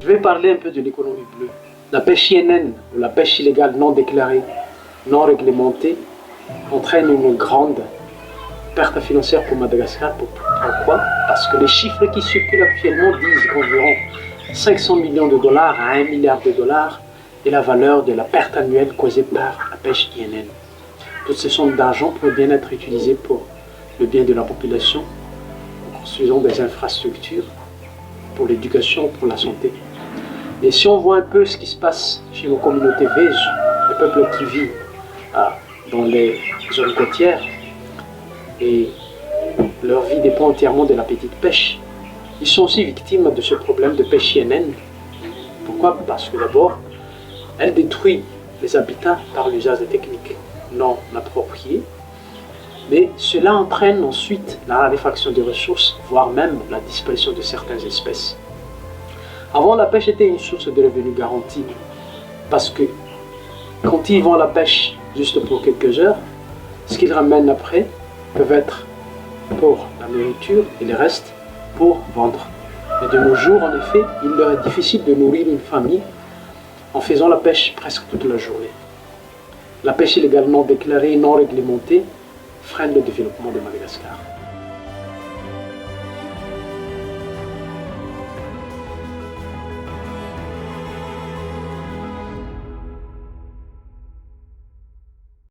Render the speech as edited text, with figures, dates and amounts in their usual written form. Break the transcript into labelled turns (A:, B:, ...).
A: Je vais parler un peu de l'économie bleue. La pêche INN, ou la pêche illégale non déclarée, non réglementée, entraîne une grande perte financière pour Madagascar. Pourquoi? Parce que les chiffres qui circulent actuellement disent qu'environ 500 millions de dollars à 1 milliard de dollars est la valeur de la perte annuelle causée par la pêche INN. Toutes ces sommes d'argent pourraient bien être utilisées pour le bien de la population, en construisant des infrastructures, pour l'éducation, pour la santé. Et si on voit un peu ce qui se passe chez nos communautés vèges, les peuples qui vivent dans les zones côtières, et leur vie dépend entièrement de la petite pêche, ils sont aussi victimes de ce problème de pêche INN. Pourquoi? Parce que d'abord, elle détruit les habitats par l'usage des techniques non appropriées, mais cela entraîne ensuite la raréfaction des ressources, voire même la disparition de certaines espèces. Avant, la pêche était une source de revenus garantie, parce que quand ils vont à la pêche juste pour quelques heures, ce qu'ils ramènent après peuvent être pour la nourriture et le reste pour vendre. Mais de nos jours, en effet, il leur est difficile de nourrir une famille en faisant la pêche presque toute la journée. La pêche illégale non déclarée et non réglementée freine le développement de Madagascar.